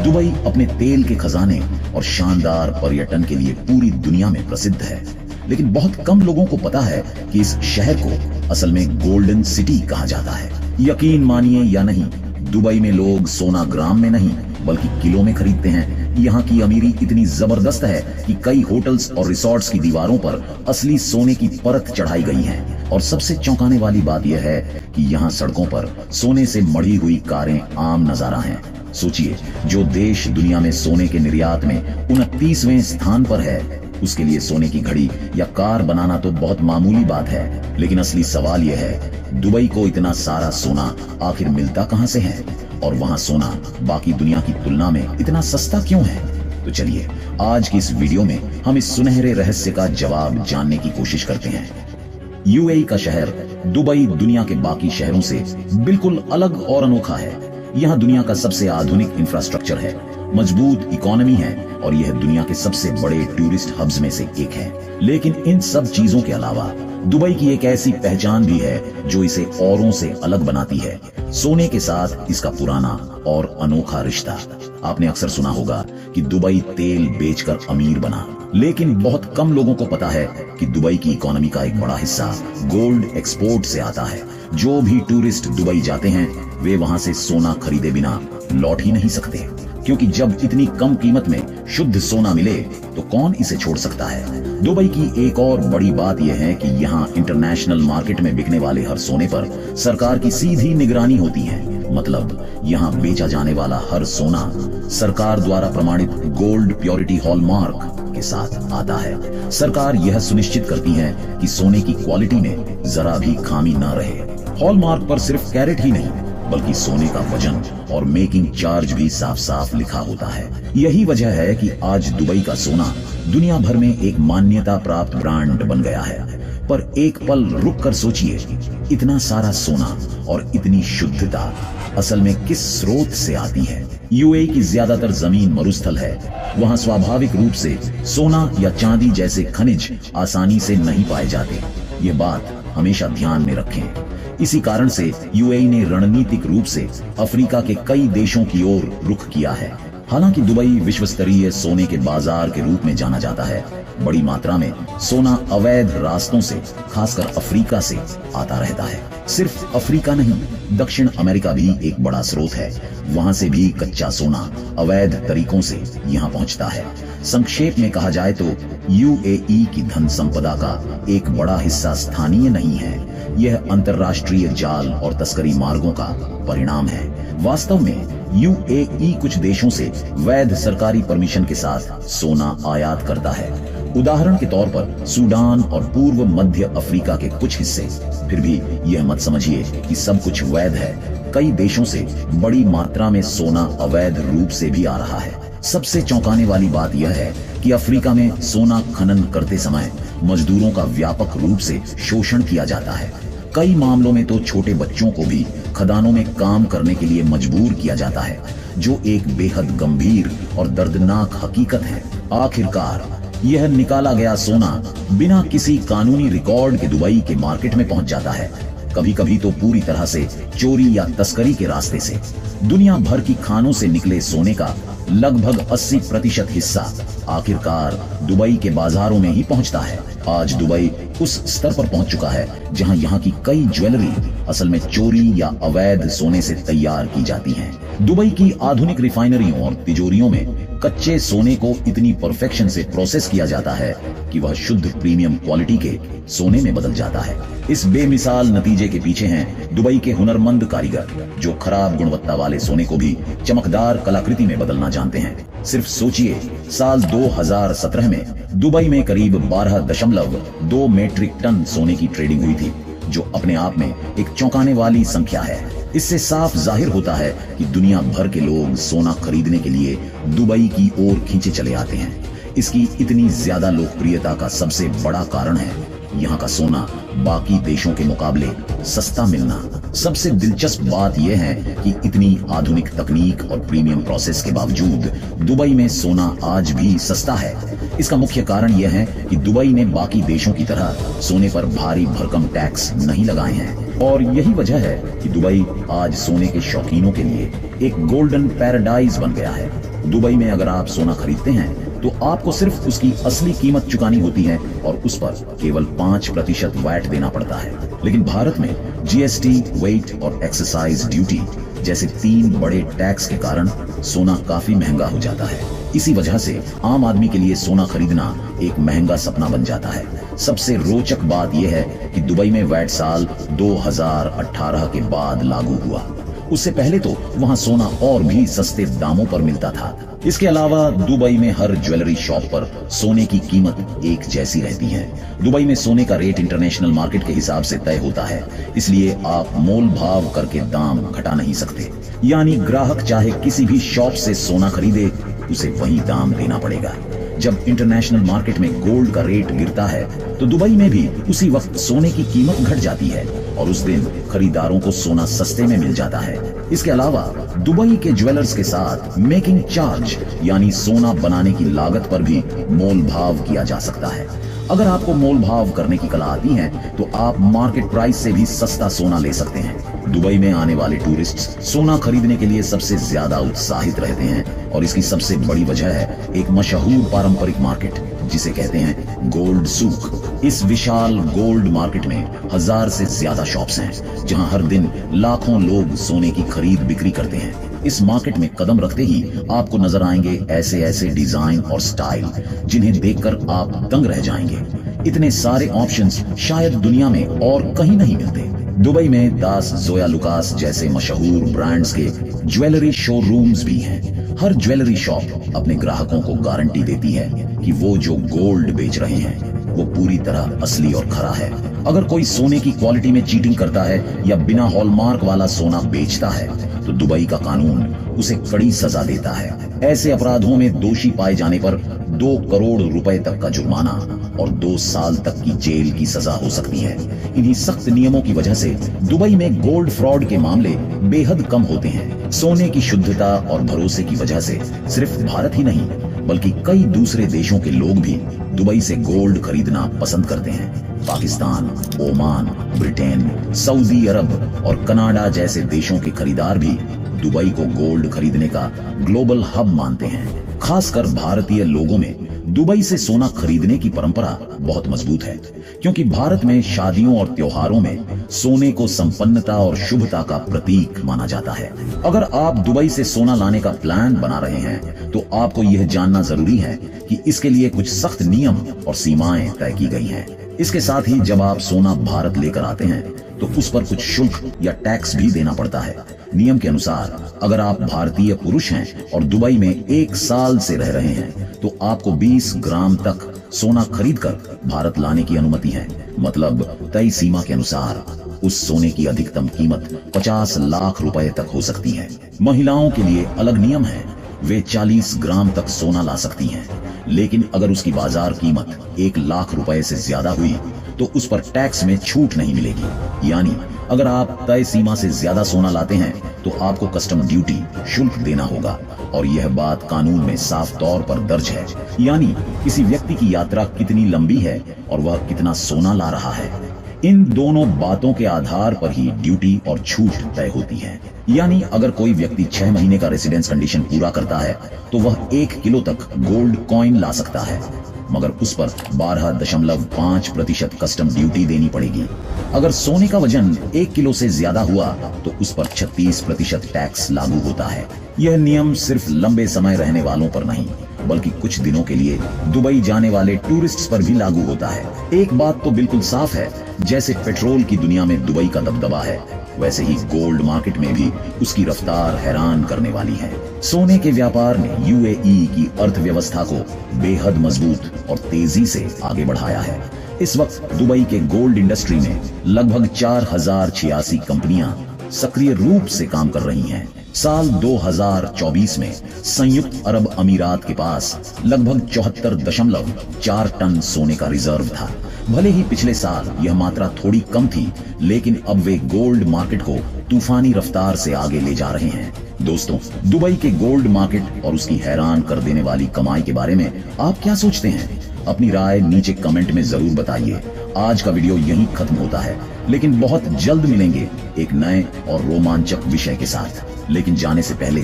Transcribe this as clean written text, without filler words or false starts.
Dubai अपने तेल के खजाने और शानदार पर्यटन के लिए पूरी दुनिया में प्रसिद्ध है, लेकिन बहुत कम लोगों को पता है कि इस शहर को असल में गोल्डन सिटी कहा जाता है। यकीन मानिए या नहीं, दुबई में लोग सोना ग्राम में नहीं बल्कि किलो में खरीदते हैं। यहाँ की अमीरी इतनी जबरदस्त है कि कई होटल्स और रिसोर्ट्स की दीवारों पर असली सोने की परत चढ़ाई गई है। और सबसे चौंकाने वाली बात यह है कि यहाँ सड़कों पर सोने से मढ़ी हुई कारें आम नजारा हैं। सोचिए, जो देश दुनिया में सोने के निर्यात में 29वें स्थान पर है, उसके लिए सोने की घड़ी या कार बनाना तो बहुत मामूली बात है। लेकिन असली सवाल यह है, दुबई को इतना सारा सोना आखिर मिलता कहां से है, और वहां सोना बाकी दुनिया की तुलना में इतना सस्ता क्यों है? तो चलिए आज की इस वीडियो में हम इस सुनहरे रहस्य का जवाब जानने की कोशिश करते हैं। यूएई का शहर दुबई दुनिया के बाकी शहरों से बिल्कुल अलग और अनोखा है। यहाँ दुनिया का सबसे आधुनिक इंफ्रास्ट्रक्चर है, मजबूत इकोनॉमी है और यह दुनिया के सबसे बड़े टूरिस्ट हब्स में से एक है। लेकिन इन सब चीजों के अलावा दुबई की एक ऐसी पहचान भी है जो इसे औरों से अलग बनाती है, सोने के साथ इसका पुराना और अनोखा रिश्ता। आपने अक्सर सुना होगा कि दुबई तेल बेचकर अमीर बना, लेकिन बहुत कम लोगों को पता है कि दुबई की इकोनॉमी का एक बड़ा हिस्सा गोल्ड एक्सपोर्ट से आता है। जो भी टूरिस्ट दुबई जाते हैं वे वहां से सोना खरीदे बिना लौट ही नहीं सकते, क्योंकि जब इतनी कम कीमत में शुद्ध सोना मिले तो कौन इसे छोड़ सकता है। दुबई की एक और बड़ी बात यह है कि यहाँ इंटरनेशनल मार्केट में बिकने वाले हर सोने पर सरकार की सीधी निगरानी होती है। मतलब यहाँ बेचा जाने वाला हर सोना सरकार द्वारा प्रमाणित गोल्ड प्योरिटी हॉलमार्क के साथ आता है। सरकार यह सुनिश्चित करती है कि सोने की क्वालिटी में जरा भी खामी न रहे। हॉलमार्क पर सिर्फ कैरेट ही नहीं बल्कि सोने का वजन और मेकिंग चार्ज भी साफ साफ लिखा होता है। यही वजह है कि आज दुबई का सोना दुनिया भर में एक मान्यता प्राप्त ब्रांड बन गया है। पर एक पल रुक कर सोचिए, इतना सारा सोना और इतनी शुद्धता असल में किस स्रोत से आती है? यूएई की ज्यादातर जमीन मरुस्थल है। वहाँ स्वाभाविक रूप से सोना या चांदी जैसे खनिज आसानी से नहीं पाए जाते। ये बात हमेशा ध्यान में रखें। इसी कारण से यूएई ने रणनीतिक रूप से अफ्रीका के कई देशों की ओर रुख किया है। हालांकि दुबई विश्व स्तरीय सोने के बाजार के रूप में जाना जाता है, बड़ी मात्रा में सोना अवैध रास्तों से, खासकर अफ्रीका से आता रहता है। सिर्फ अफ्रीका नहीं, दक्षिण अमेरिका भी एक बड़ा स्रोत है। वहां से भी कच्चा सोना अवैध तरीकों से यहाँ पहुंचता है। संक्षेप में कहा जाए तो यूएई की धन संपदा का एक बड़ा हिस्सा स्थानीय नहीं है, यह अंतर्राष्ट्रीय जाल और तस्करी मार्गों का परिणाम है। वास्तव में यूएई कुछ देशों से वैध सरकारी परमिशन के साथ सोना आयात करता है। उदाहरण के तौर पर सूडान और पूर्व मध्य अफ्रीका के कुछ हिस्से। फिर भी यह मत समझिए कि सब कुछ वैध है। कई देशों से बड़ी मात्रा में सोना अवैध रूप से भी आ रहा है। सबसे चौंकाने वाली बात यह है कि अफ्रीका में सोना खनन करते समय मजदूरों का व्यापक रूप से शोषण किया जाता है। कई मामलों में तो छोटे बच्चों को भी खदानों में काम करने के लिए मजबूर किया जाता है, जो एक बेहद गंभीर और दर्दनाक हकीकत है। आखिरकार यह निकाला गया सोना बिना किसी कानूनी रिकॉर्ड के दुबई के मार्केट में पहुंच जाता है, कभी कभी तो पूरी तरह से चोरी या तस्करी के रास्ते से। दुनिया भर की खानों से निकले सोने का लगभग 80% हिस्सा आखिरकार दुबई के बाजारों में ही पहुंचता है। आज दुबई उस स्तर पर पहुंच चुका है जहां यहाँ की कई ज्वेलरी असल में चोरी या अवैध सोने से तैयार की जाती हैं। दुबई की आधुनिक रिफाइनरियों और तिजोरियों में कच्चे सोने को इतनी परफेक्शन से प्रोसेस किया जाता है कि वह शुद्ध प्रीमियम क्वालिटी के सोने में बदल जाता है। इस बेमिसाल नतीजे के पीछे हैं दुबई के हुनरमंद कारीगर, जो खराब गुणवत्ता वाले सोने को भी चमकदार कलाकृति में बदलना जानते हैं। सिर्फ सोचिए, साल 2017 में दुबई में करीब 12.2 मीट्रिक टन सोने की ट्रेडिंग हुई थी, जो अपने आप में एक चौंकाने वाली संख्या है। इससे साफ जाहिर होता है कि दुनिया भर के लोग सोना खरीदने के लिए दुबई की ओर खींचे चले आते हैं। इसकी इतनी ज्यादा लोकप्रियता का सबसे बड़ा कारण है यहाँ का सोना बाकी देशों के मुकाबले सस्ता मिलना। सबसे दिलचस्प बात यह है कि इतनी आधुनिक तकनीक और प्रीमियम प्रोसेस के बावजूद दुबई में सोना आज भी सस्ता है। इसका मुख्य कारण यह है कि दुबई ने बाकी देशों की तरह सोने पर भारी भरकम टैक्स नहीं लगाए हैं। और यही वजह है कि दुबई आज सोने के शौकीनों के लिए एक गोल्डन पैराडाइज बन गया है। दुबई में अगर आप सोना खरीदते हैं तो आपको सिर्फ उसकी असली कीमत चुकानी होती है और उस पर केवल 5% वैट देना पड़ता है। लेकिन भारत में जीएसटी, वेट और एक्साइज ड्यूटी जैसे 3 बड़े टैक्स के कारण सोना काफी महंगा हो जाता है। इसी वजह से आम आदमी के लिए सोना खरीदना एक महंगा सपना बन जाता है। सबसे रोचक बात यह है कि दुबई में वैट साल 2018 के बाद लागू हुआ। उससे पहले तो वहां सोना और भी सस्ते दामों पर मिलता था। इसके अलावा दुबई में हर ज्वेलरी शॉप पर सोने की कीमत एक जैसी रहती है। दुबई में सोने का रेट इंटरनेशनल मार्केट के हिसाब से तय होता है, इसलिए आप मोल भाव करके दाम घटा नहीं सकते। यानी ग्राहक चाहे किसी भी शॉप से सोना खरीदे, उसे वही दाम देना पड़ेगा। जब इंटरनेशनल मार्केट में गोल्ड का रेट गिरता है तो दुबई में भी उसी वक्त सोने की कीमत घट जाती है और उस दिन खरीदारों को सोना सस्ते में मिल जाता है। इसके अलावा दुबई के ज्वेलर्स के साथ मेकिंग चार्ज यानी सोना बनाने की लागत पर भी मोल भाव किया जा सकता है। अगर आपको मोल भाव करने की कला आती है तो आप मार्केट प्राइस से भी सस्ता सोना ले सकते हैं। दुबई में आने वाले टूरिस्ट सोना खरीदने के लिए सबसे ज्यादा उत्साहित रहते हैं और इसकी सबसे बड़ी वजह है एक मशहूर पारंपरिक मार्केट जिसे कहते हैं गोल्ड सूक। इस विशाल गोल्ड मार्केट में 1000 से ज्यादा शॉप्स हैं जहां हर दिन लाखों लोग सोने की खरीद बिक्री करते हैं। इस मार्केट में कदम रखते ही आपको नजर आएंगे ऐसे ऐसे डिजाइन और स्टाइल जिन्हें देखकर आप दंग रह जाएंगे। इतने सारे ऑप्शंस शायद दुनिया में और कहीं नहीं मिलते। दुबई में दास, जोया लुकास जैसे मशहूर ब्रांड्स के ज्वेलरी शोरूम्स भी हैं। हर ज्वेलरी शॉप अपने ग्राहकों को गारंटी देती है कि वो जो गोल्ड बेच रहे हैं वो पूरी तरह असली और खरा है। अगर कोई सोने की क्वालिटी में चीटिंग करता है या बिना हॉलमार्क वाला सोना बेचता है तो दुबई का कानून उसे कड़ी सजा देता है। ऐसे अपराधों में दोषी पाए जाने पर 2 करोड़ रुपए तक का जुर्माना और 2 साल तक की जेल की सजा हो सकती है। इन्हीं सख्त नियमों की वजह से दुबई में गोल्ड फ्रॉड के मामले बेहद कम होते हैं। सोने की शुद्धता और भरोसे की वजह से सिर्फ भारत ही नहीं बल्कि कई दूसरे देशों के लोग भी दुबई से गोल्ड खरीदना पसंद करते हैं। पाकिस्तान, ओमान, ब्रिटेन, सऊदी अरब और कनाडा जैसे देशों के खरीदार भी दुबई को गोल्ड खरीदने का ग्लोबल हब मानते हैं। खासकर भारतीय लोगों में दुबई से सोना खरीदने की परंपरा बहुत मजबूत है, क्योंकि भारत में शादियों और त्योहारों में सोने को संपन्नता और शुभता का प्रतीक माना जाता है। अगर आप दुबई से सोना लाने का प्लान बना रहे हैं तो आपको यह जानना जरूरी है कि इसके लिए कुछ सख्त नियम और सीमाएं तय की गई हैं। इसके साथ ही जब आप सोना भारत लेकर आते हैं तो उस पर कुछ शुल्क या टैक्स भी देना पड़ता है। नियम के अनुसार अगर आप भारतीय पुरुष हैं और दुबई में 1 साल से रह रहे हैं तो आपको 20 ग्राम तक सोना खरीदकर भारत लाने की अनुमति है। मतलब तय सीमा के अनुसार उस सोने की अधिकतम कीमत 50 लाख रुपए तक हो सकती है। महिलाओं के लिए अलग नियम है, वे 40 ग्राम तक सोना ला सकती हैं, लेकिन अगर उसकी बाजार कीमत 1 लाख रुपए से ज्यादा हुई तो उस पर टैक्स में छूट नहीं मिलेगी। यानी अगर आप तय सीमा से ज्यादा सोना लाते हैं तो आपको कस्टम ड्यूटी शुल्क देना होगा और यह बात कानून में साफ तौर पर दर्ज है। यानी किसी व्यक्ति की यात्रा कितनी लंबी है और वह कितना सोना ला रहा है, इन दोनों बातों के आधार पर ही ड्यूटी और छूट तय होती है। यानी अगर कोई व्यक्ति 6 महीने का रेसिडेंस कंडीशन पूरा करता है तो वह 1 किलो तक गोल्ड कॉइन ला सकता है, मगर उस पर 12.5% कस्टम ड्यूटी देनी पड़ेगी। अगर सोने का वजन 1 किलो से ज्यादा हुआ तो उस पर 36% टैक्स लागू होता है। यह नियम सिर्फ लंबे समय रहने वालों पर नहीं बल्कि कुछ दिनों के लिए दुबई जाने वाले टूरिस्ट्स पर भी लागू होता है। एक बात तो बिल्कुल साफ है, जैसे पेट्रोल की दुनिया में दुबई का दबदबा है, वैसे ही गोल्ड मार्केट में भी उसकी रफ्तार हैरान करने वाली है। सोने के व्यापार ने यूएई की अर्थव्यवस्था को बेहद मजबूत और तेजी से आगे बढ़ाया है। इस वक्त दुबई के गोल्ड इंडस्ट्री में लगभग 4086 कंपनियां सक्रिय रूप से काम कर रही हैं। साल 2024 में संयुक्त अरब अमीरात के पास लगभग 74.4 टन सोने का रिजर्व था। भले ही पिछले साल यह मात्रा थोड़ी कम थी, लेकिन अब वे गोल्ड मार्केट को तूफानी रफ्तार से आगे ले जा रहे हैं। दोस्तों, दुबई के गोल्ड मार्केट और उसकी हैरान कर देने वाली कमाई के बारे में आप क्या सोचते हैं? अपनी राय नीचे कमेंट में जरूर बताइए। आज का वीडियो यहीं खत्म होता है, लेकिन बहुत जल्द मिलेंगे एक नए और रोमांचक विषय के साथ। लेकिन जाने से पहले